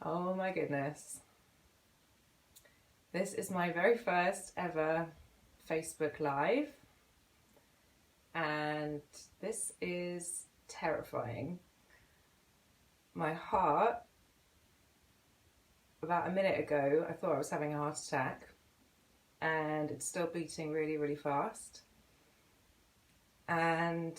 Oh my goodness. This is my very first ever Facebook Live, and this is terrifying. My heart, about a minute ago, I thought I was having a heart attack, and it's still beating really, really fast. And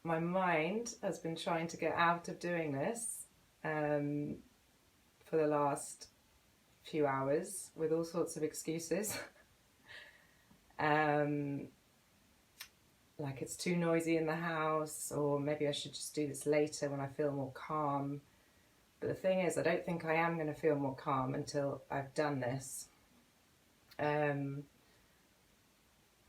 my mind has been trying to get out of doing this for the last few hours with all sorts of excuses. Like it's too noisy in the house, or maybe I should just do this later when I feel more calm. But the thing is, I don't think I am going to feel more calm until I've done this.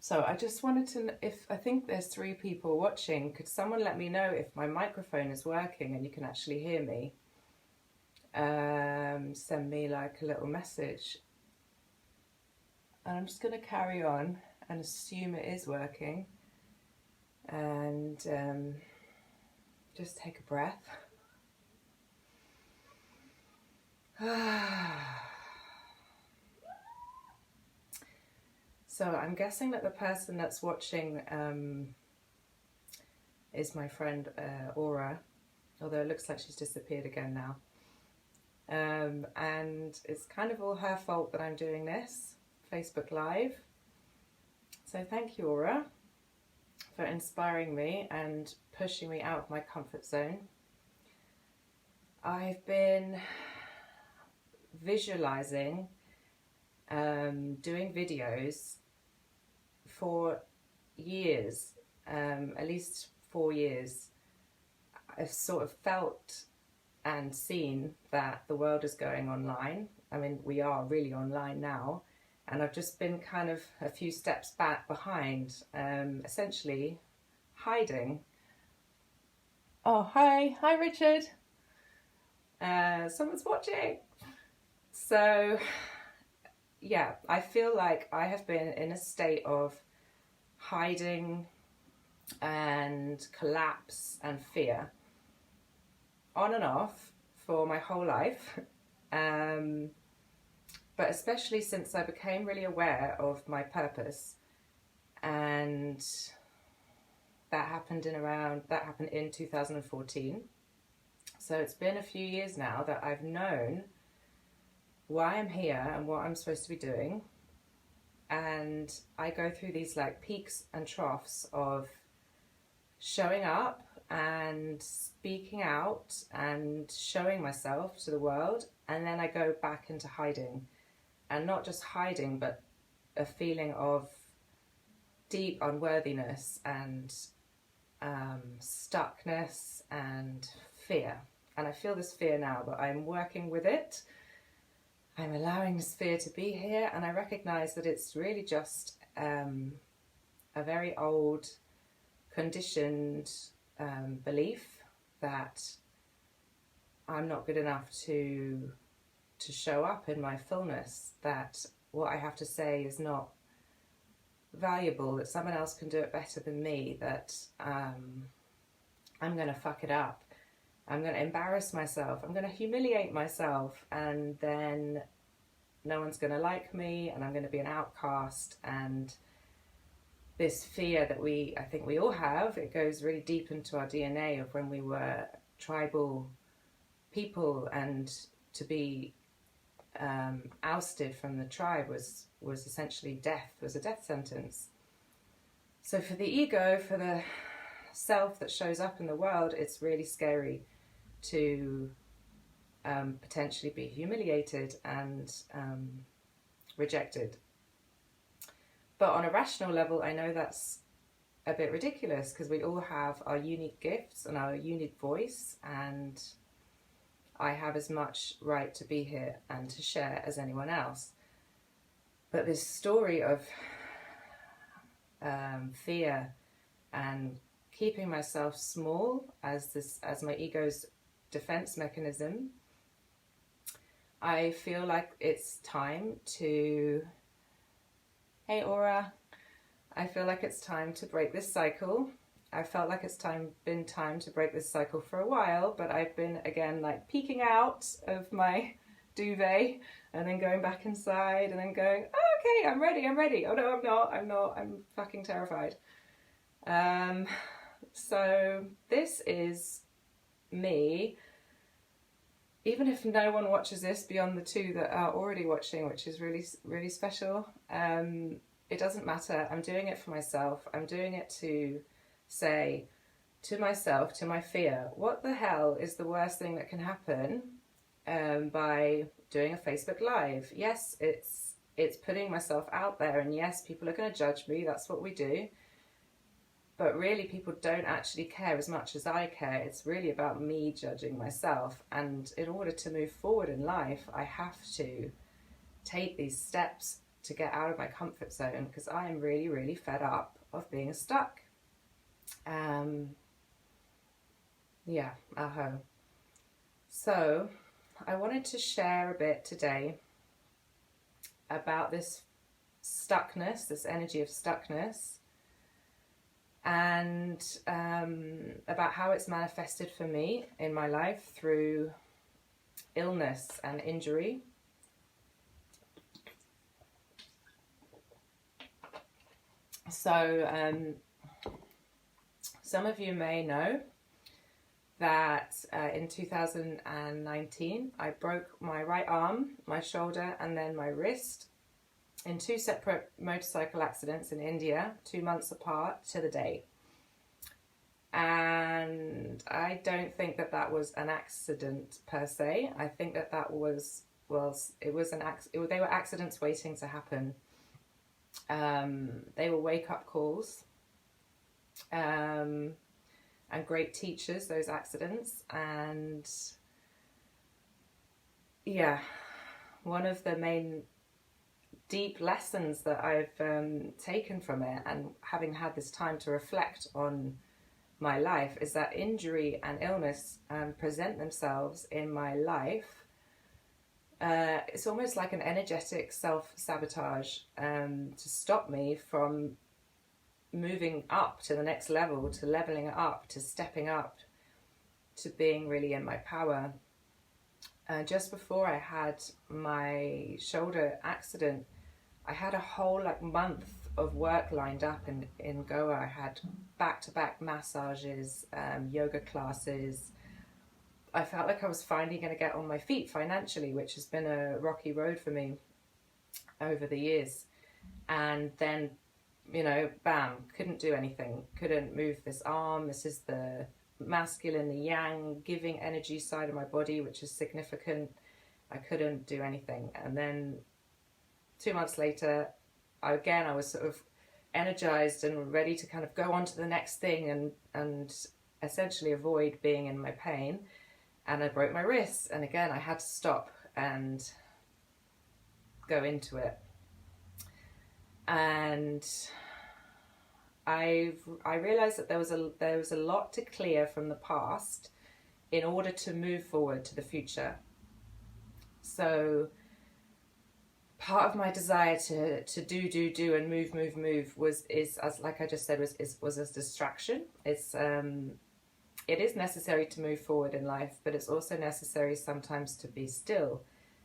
So I just wanted to, if I think there's 3 people watching, could someone let me know if my microphone is working and you can actually hear me? Send me like a little message. And I'm just going to carry on and assume it is working. And just take a breath. So I'm guessing that the person that's watching is my friend Aura, although it looks like she's disappeared again now. And it's kind of all her fault that I'm doing this Facebook Live. So thank you, Aura, for inspiring me and pushing me out of my comfort zone. I've been visualizing doing videos for years, at least 4 years. I've sort of felt and seen that the world is going online. I mean, we are really online now, and I've just been kind of a few steps back behind, essentially hiding. Oh, hi Richard. Someone's watching. So yeah, I feel like I have been in a state of hiding and collapse and fear on and off for my whole life. But especially since I became really aware of my purpose, and that happened in 2014. So it's been a few years now that I've known why I'm here and what I'm supposed to be doing. And I go through these like peaks and troughs of showing up and speaking out and showing myself to the world, and then I go back into hiding. And not just hiding, but a feeling of deep unworthiness and stuckness and fear. And I feel this fear now, but I'm working with it. I'm allowing this fear to be here, and I recognize that it's really just a very old, conditioned belief that I'm not good enough to show up in my fullness, that what I have to say is not valuable, that someone else can do it better than me, that I'm going to fuck it up. I'm going to embarrass myself, I'm going to humiliate myself, and then no one's going to like me, and I'm going to be an outcast. And this fear that I think we all have, it goes really deep into our DNA of when we were tribal people, and to be ousted from the tribe was essentially death, was a death sentence. So for the ego, for the self that shows up in the world, it's really scary to potentially be humiliated and rejected. But on a rational level, I know that's a bit ridiculous, because we all have our unique gifts and our unique voice, and I have as much right to be here and to share as anyone else. But this story of fear and keeping myself small as my ego's defense mechanism, I feel like it's time to, hey Aura, I feel like it's time to break this cycle I felt like it's been time to break this cycle for a while, but I've been again like peeking out of my duvet and then going back inside and then going, oh, okay, I'm ready. Oh no, I'm not, I'm fucking terrified. So this is me. Even if no one watches this beyond the 2 that are already watching, which is really, really special, it doesn't matter. I'm doing it for myself. I'm doing it to say to myself, to my fear, what the hell is the worst thing that can happen by doing a Facebook Live? Yes, it's putting myself out there, and yes, people are going to judge me. That's what we do. But really, people don't actually care as much as I care. It's really about me judging myself. And in order to move forward in life, I have to take these steps to get out of my comfort zone, because I am really, really fed up of being stuck. So I wanted to share a bit today about this stuckness, this energy of stuckness, and about how it's manifested for me in my life through illness and injury. So some of you may know that in 2019 I broke my right arm, my shoulder, and then my wrist in 2 separate motorcycle accidents in India, 2 months apart to the day. And I don't think that that was an accident per se. I think that that was, they were accidents waiting to happen. They were wake-up calls, and great teachers, those accidents. And yeah, one of the main deep lessons that I've taken from it, and having had this time to reflect on my life, is that injury and illness present themselves in my life. It's almost like an energetic self-sabotage to stop me from moving up to the next level, to leveling up, to stepping up, to being really in my power. Just before I had my shoulder accident, I had a whole month of work lined up in Goa. I had back-to-back massages, yoga classes. I felt like I was finally going to get on my feet financially, which has been a rocky road for me over the years. And then, bam, couldn't do anything, couldn't move this arm. This is the masculine, the yang, giving energy side of my body, which is significant. I couldn't do anything. And then 2 months later, I was sort of energized and ready to kind of go on to the next thing and essentially avoid being in my pain. And I broke my wrist, and again I had to stop and go into it. And I realized that there was a lot to clear from the past in order to move forward to the future. So part of my desire to do and move is as like I just said was a distraction. It is necessary to move forward in life, but it's also necessary sometimes to be still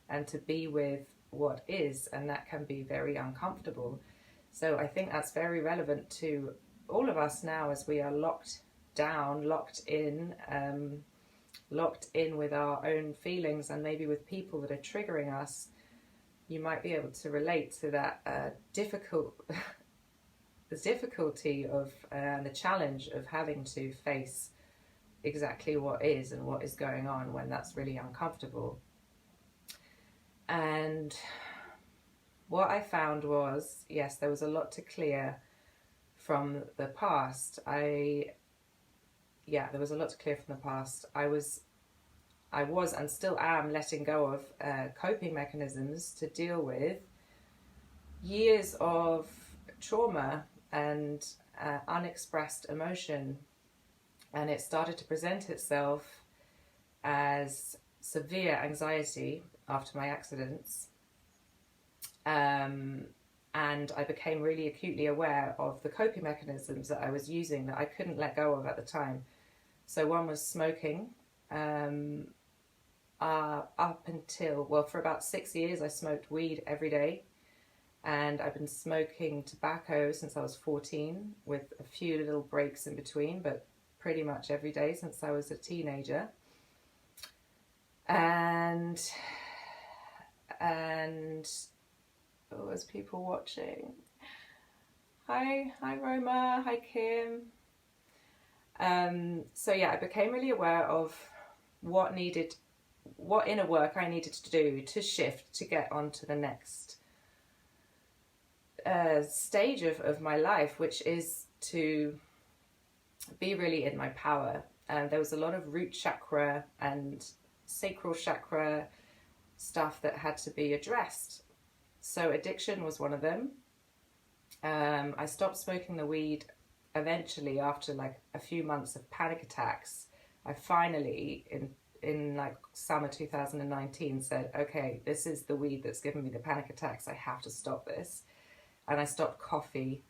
and to be with what is, and that can be very uncomfortable. So I think that's very relevant to all of us now, as we are locked down, locked in with our own feelings, and maybe with people that are triggering us. You might be able to relate to that the difficulty of and the challenge of having to face exactly what is and what is going on when that's really uncomfortable. And what I found was, yes, there was a lot to clear from the past. There was a lot to clear from the past. I was and still am letting go of coping mechanisms to deal with years of trauma and unexpressed emotion. And it started to present itself as severe anxiety after my accidents. and I became really acutely aware of the coping mechanisms that I was using that I couldn't let go of at the time. So one was smoking. Up until, well, for about 6 years, I smoked weed every day. And I've been smoking tobacco since I was 14, with a few little breaks in between, but pretty much every day since I was a teenager. And oh, there's people watching. Hi Roma, hi Kim. So yeah, I became really aware of what inner work I needed to do to shift, to get on to the next stage of my life, which is to be really in my power. And there was a lot of root chakra and sacral chakra stuff that had to be addressed. So addiction was one of them. I stopped smoking the weed eventually after like a few months of panic attacks. I finally, in like summer 2019, said, okay, this is the weed that's given me the panic attacks. I have to stop this. And I stopped coffee,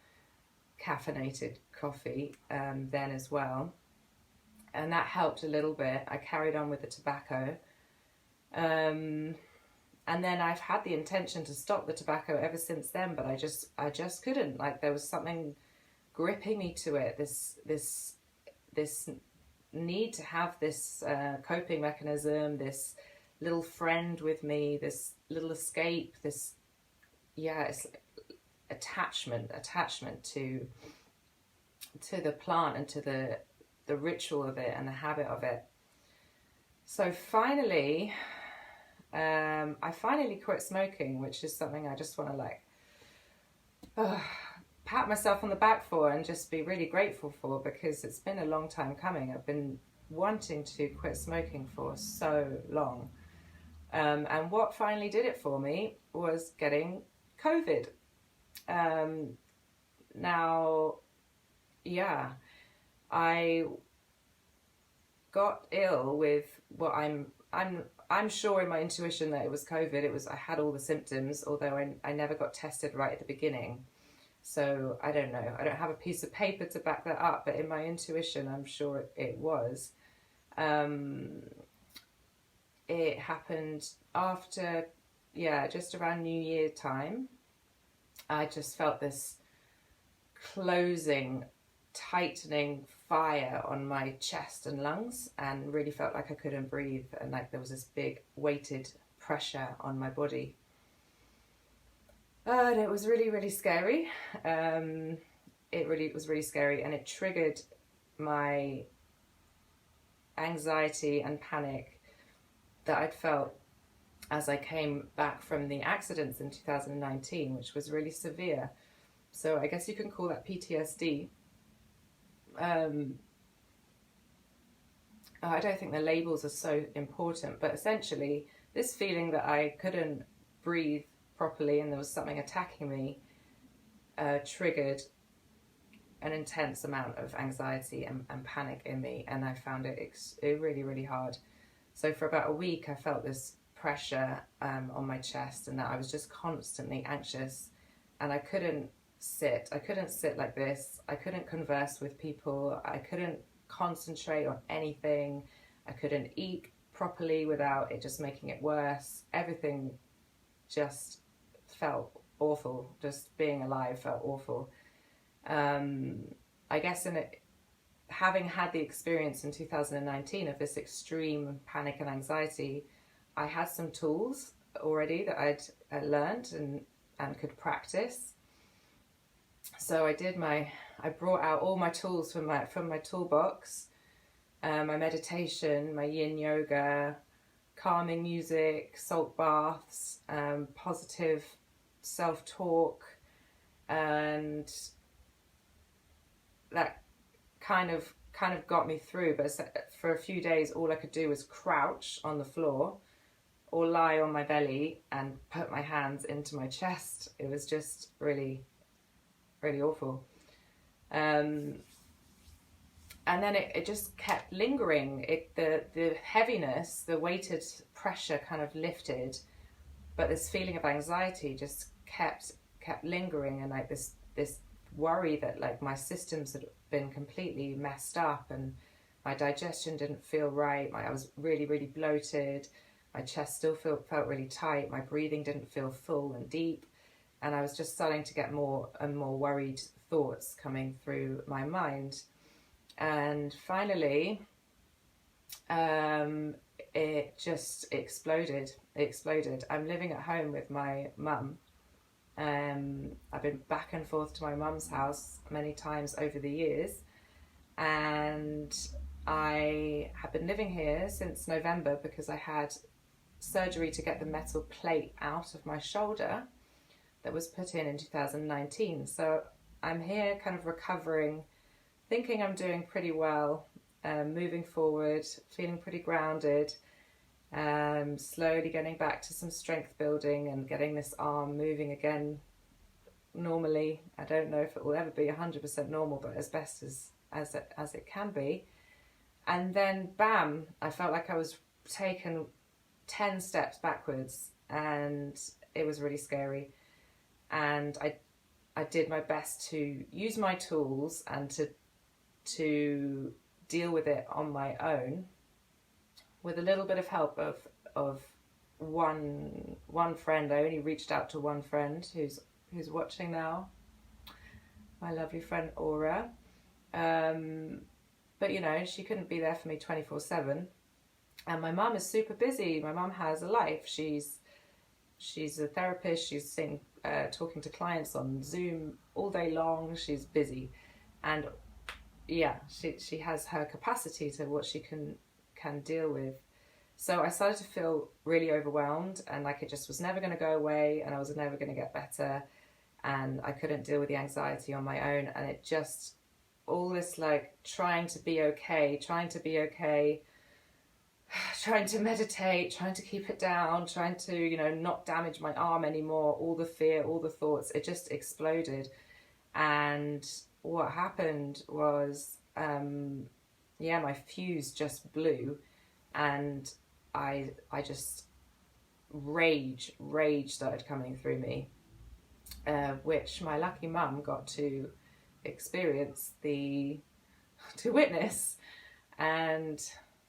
caffeinated coffee, then as well. And that helped a little bit. I carried on with the tobacco. And then I've had the intention to stop the tobacco ever since then, but I just couldn't. Like, there was something gripping me to it, this need to have this coping mechanism, this little friend with me, this little escape, this, yeah, it's attachment to the plant and to the ritual of it and the habit of it. So finally, I finally quit smoking, which is something I just want to like pat myself on the back for and just be really grateful for, because it's been a long time coming. I've been wanting to quit smoking for so long. And what finally did it for me was getting COVID. Now, yeah, I got ill with what I'm sure in my intuition that it was COVID. I had all the symptoms, although I never got tested right at the beginning. So I don't know. I don't have a piece of paper to back that up, but in my intuition, I'm sure it was. It happened after, just around New Year time. I just felt this closing, tightening fire on my chest and lungs, and really felt like I couldn't breathe, and like there was this big weighted pressure on my body. And it was really, really scary. It was really scary, and it triggered my anxiety and panic that I'd felt as I came back from the accidents in 2019, which was really severe. So I guess you can call that PTSD. I don't think the labels are so important, but essentially this feeling that I couldn't breathe properly and there was something attacking me triggered an intense amount of anxiety and panic in me, and I found it really, really hard. So for about a week I felt this pressure on my chest, and that I was just constantly anxious, and I couldn't sit like this. I couldn't converse with people. I couldn't concentrate on anything. I couldn't eat properly without it just making it worse. Everything just felt awful. Just being alive felt awful. I guess having had the experience in 2019 of this extreme panic and anxiety, I had some tools already that I'd learned and could practice. So I brought out all my tools from my toolbox, my meditation, my yin yoga, calming music, salt baths, positive self-talk, and that kind of got me through. But for a few days, all I could do was crouch on the floor or lie on my belly and put my hands into my chest. It was just really, really awful. And then it just kept lingering. The heaviness, the weighted pressure kind of lifted, but this feeling of anxiety just kept kept lingering, and like this worry that like my systems had been completely messed up, and my digestion didn't feel right. I was really, really bloated. My chest still felt really tight. My breathing didn't feel full and deep. And I was just starting to get more and more worried thoughts coming through my mind. And finally, it just exploded. It exploded. I'm living at home with my mum. I've been back and forth to my mum's house many times over the years, and I have been living here since November because I had surgery to get the metal plate out of my shoulder that was put in 2019. So I'm here kind of recovering, thinking I'm doing pretty well, moving forward, feeling pretty grounded, slowly getting back to some strength building and getting this arm moving again normally. I don't know if it will ever be 100% normal, but as best as it can be. And then bam, I felt like I was taken 10 steps backwards, and it was really scary. And I did my best to use my tools and to deal with it on my own, with a little bit of help of one friend. I only reached out to one friend who's watching now, my lovely friend Aura. But you know, she couldn't be there for me 24/7. And my mum is super busy. My mum has a life. She's a therapist. She's talking to clients on Zoom all day long. She's busy, and yeah, she has her capacity to what she can deal with. So I started to feel really overwhelmed, and like it just was never going to go away, and I was never going to get better, and I couldn't deal with the anxiety on my own. And it just, all this like trying to be okay, trying to meditate, trying to keep it down, trying to, you know, not damage my arm anymore, all the fear, all the thoughts, it just exploded. And what happened was, my fuse just blew, and I just rage started coming through me, which my lucky mum got to experience, to witness. And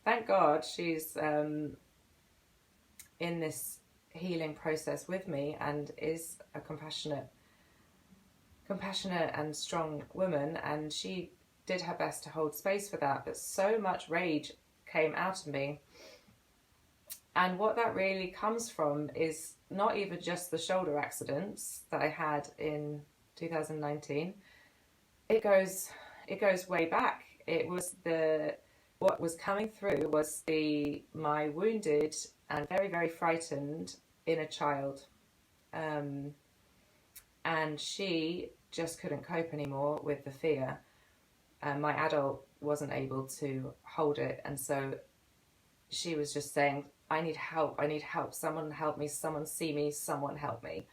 thank God she's in this healing process with me, and is a compassionate and strong woman, and she did her best to hold space for that. But so much rage came out of me, and what that really comes from is not even just the shoulder accidents that I had in 2019. It goes way back. It was what was coming through was my wounded and very, very frightened inner child. And she just couldn't cope anymore with the fear. My adult wasn't able to hold it. And so she was just saying, I need help, someone help me, someone see me, someone help me.